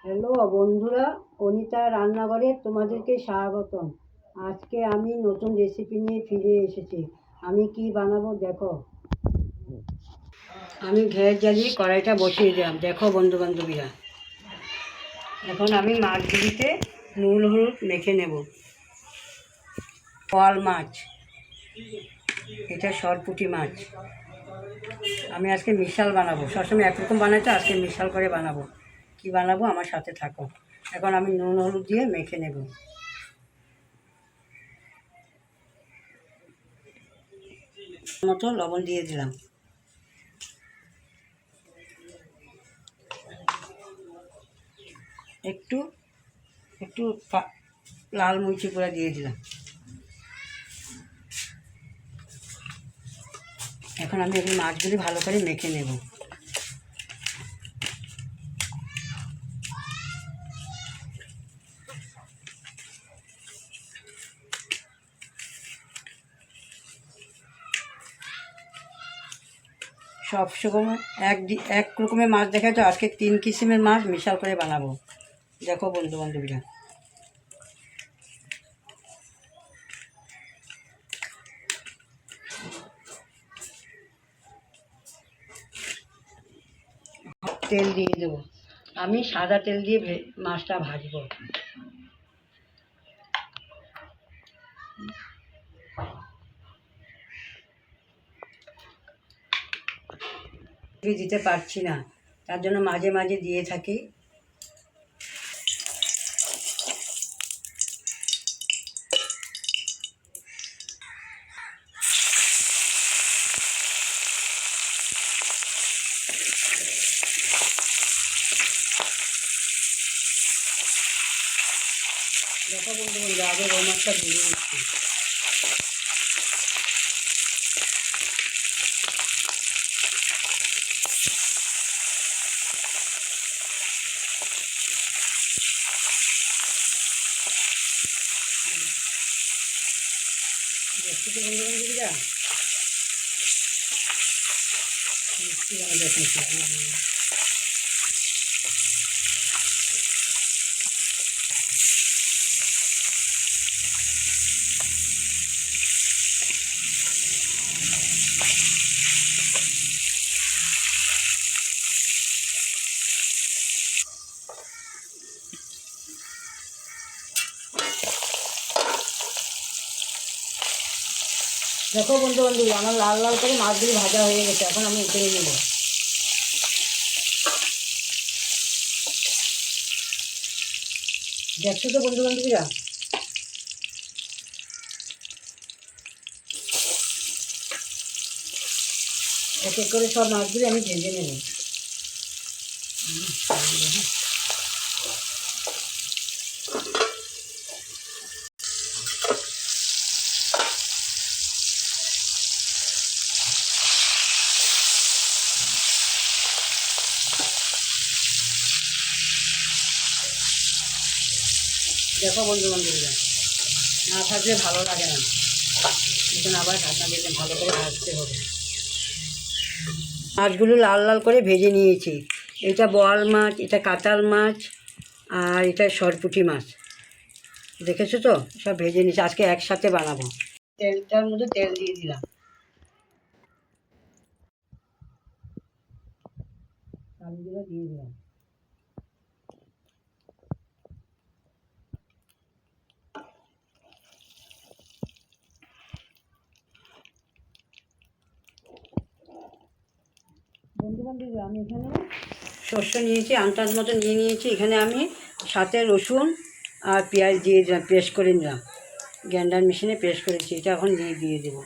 Hello বন্ধুরা, অনিতা রান্নাঘরে তোমাদেরকে স্বাগতম। আজকে আমি নতুন রেসিপি নিয়ে ফিরে এসেছি। আমি কি বানাবো দেখো। আমি গ্যাস জ্বালিয়ে কড়াইটা বসিয়ে দিলাম। দেখো বন্ধু বান্ধবীরা, এখন আমি মাছগুলিতে নুন হলুদ মেখে নেব। পোয়াল মাছ, এটা সরপুঁটি মাছ। আমি আজকে মিশাল বানাবো, সবসময় একরকম বানাই তো, আজকে মিশাল করে বানাবো। কি বানাবো আমার সাথে থাকো। এখন আমি নুন হলুদ দিয়ে মেখে নেব। মতো লবণ দিয়ে দিলাম। একটু একটু লাল মরিচি করে দিয়ে দিলাম। এখন আমি এই মাছগুলি ভালো করে মেখে নেব। সব সময় এক রকমের মাছ দেখায় তো, আজকে 3 কিসিমের মাছ মিশাল করে বানাবো। দেখো বন্ধু বান্ধবীরা, তেল দিয়ে দেবো। আমি সাদা তেল দিয়ে মাছটা ভাজবো। দিতে পারছি না, তার জন্য মাঝে মাঝে দিয়ে থাকি। দেখো বন্ধু বন্ধু, আগে রৌ মাছটা দিয়ে দিচ্ছি। দেখছি তো বন্ধু বান্ধবীরা, দেখো বন্ধু বান্ধবী, আমার লাল লাল করে মাছগুলি ভাজা হয়ে গেছে। এখন আমি উঠিয়ে নেব। দেখছো তো বন্ধু বান্ধবীরা, এক এক করে সব মাছগুলি আমি ভেজে নেব। দেখো বন্ধু বান্ধবীরা, না থাকলে ভালো লাগে না। এখন আবার ঢাকা দিয়ে ভালো করে ভাজতে হবে। মাছগুলো লাল লাল করে ভেজে নিয়েছি। এটা বোয়াল মাছ, এটা কাতাল মাছ, আর এটা সরপুঁটি মাছ। দেখেছো তো, সব ভেজে নিয়েছি। আজকে একসাথে বানাবো। তেলটার মধ্যে তেল দিয়ে দিলাম। আলুগুলো দিয়ে দিলাম। বন্ধু বান্ধব, আমি এখানে শস্য নিয়েছি, আন্দাজ মতো নিয়ে নিয়েছি। এখানে আমি সাথে রসুন আর পেঁয়াজ দিয়ে দিলাম, পেস্ট করে নিলাম। গ্রাইন্ডার মেশিনে পেস্ট করেছি, এটা এখন দিয়ে দেবো।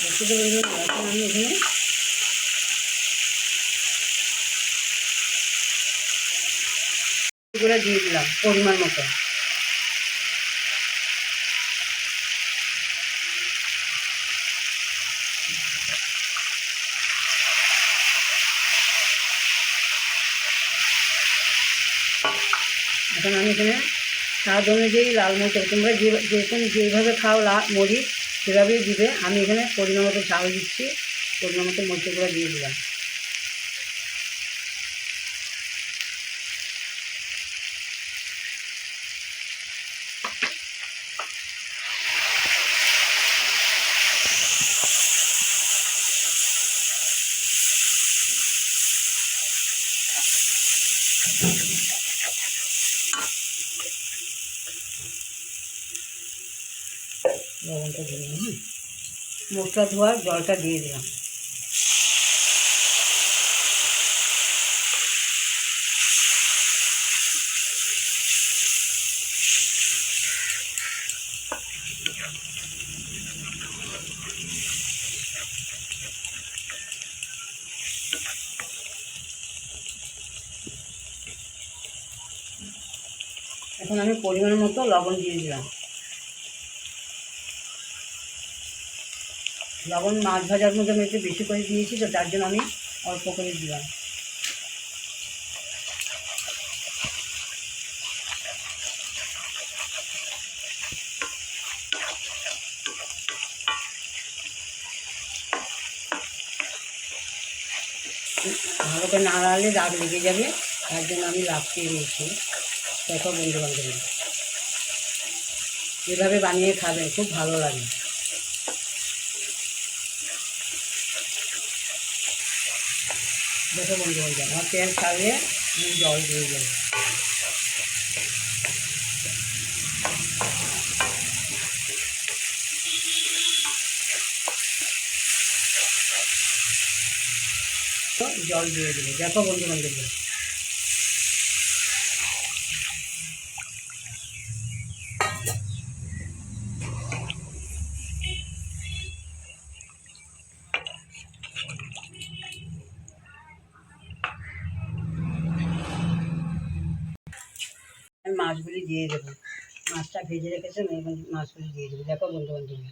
এখন আমি এখানে দিয়ে দিলাম পরিমাণ মতো। এখন আমি এখানে স্বাদ অনুযায়ী লাল মরিচ, তোমরা যেভাবে খাও মরিচ সেভাবেই দিবে। আমি এখানে পরিমাণ মতো ঝাল দিচ্ছি, পরিমাণ মতো মরিচগুলো দিয়ে দিলাম। লবণটা দিয়ে দিলাম, মশলা ধোয়ার জলটা দিয়ে দিলাম। এখন আমি পরিমাণ মতো লবণ দিয়ে দিলাম। লবণ মাছ ভাজার মধ্যে আমি একটু বেশি করে দিয়েছি, তো তার জন্য আমি অল্প করে দিলাম। ভালো করে নাড়ালে দাগ লেগে যাবে, তার জন্য আমি লাফিয়ে দিয়েছি। দেখো বন্ধু বান্ধবী, এভাবে বানিয়ে খাবে, খুব ভালো লাগে। দেখো বন্ধু বান্ধবী, আমার তেল ছাড়লে আমি জল দিয়ে দেবো। জল দিয়ে দেবে। দেখো বন্ধু বান্ধবী, আমি মাছগুলি দিয়ে দেবো। মাছটা ভেজে রেখেছি, আমি এখন মাছগুলি দিয়ে দেবো। দেখো বন্ধু বান্ধবী,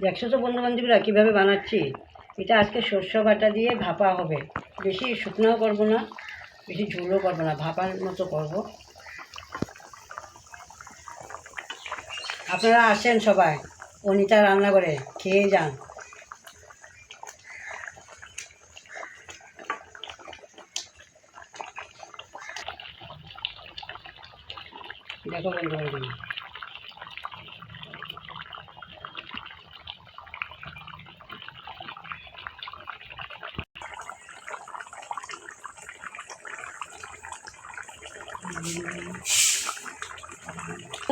দেখছো তো বন্ধু বান্ধবীরা কীভাবে বানাচ্ছি। এটা আজকে সর্ষে বাটা দিয়ে ভাপা হবে, বেশি শুকনাও করবো না, বেশি ঝোলও করবো না, ভাপার মতো করবো। আপনারা আসেন সবাই অনিতা রান্নাঘরে, খেয়ে যান। দেখো বন্ধু বান্ধবী,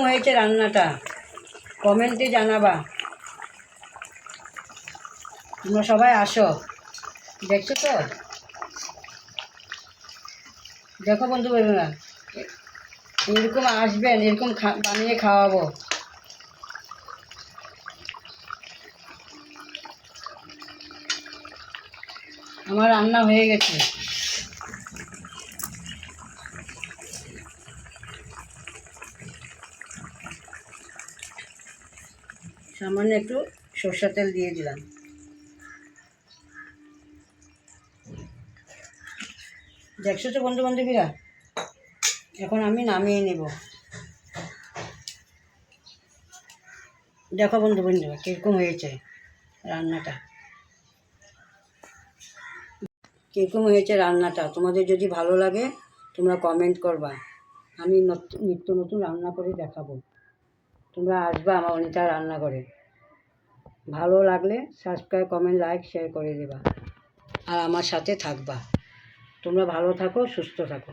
হয়েছে রান্নাটা কমেন্টে জানাবা। তোমরা সবাই আসো, দেখছো তো। দেখো বন্ধু বান্ধবীরা, এরকম আসবেন, এরকম বানিয়ে খাওয়াবো। আমার রান্না হয়ে গেছে। সামান্য একটু সরষের তেল দিয়ে দিলাম। দেখছো তো বন্ধু বান্ধবীরা, এখন আমি নামিয়ে নেব। দেখো বন্ধু বান্ধবীরা কীরকম হয়েছে রান্নাটা, কীরকম হয়েছে রান্নাটা। তোমাদের যদি ভালো লাগে তোমরা কমেন্ট করবা, আমি নিত্য নতুন রান্না করে দেখাবো। তোমরা আসবা আমার অনিতা রান্নাঘরে। ভালো লাগলে সাবস্ক্রাইব, কমেন্ট, লাইক, শেয়ার করে দেবা, আর আমার সাথে থাকবা। তোমরা ভালো থাকো, সুস্থ থাকো।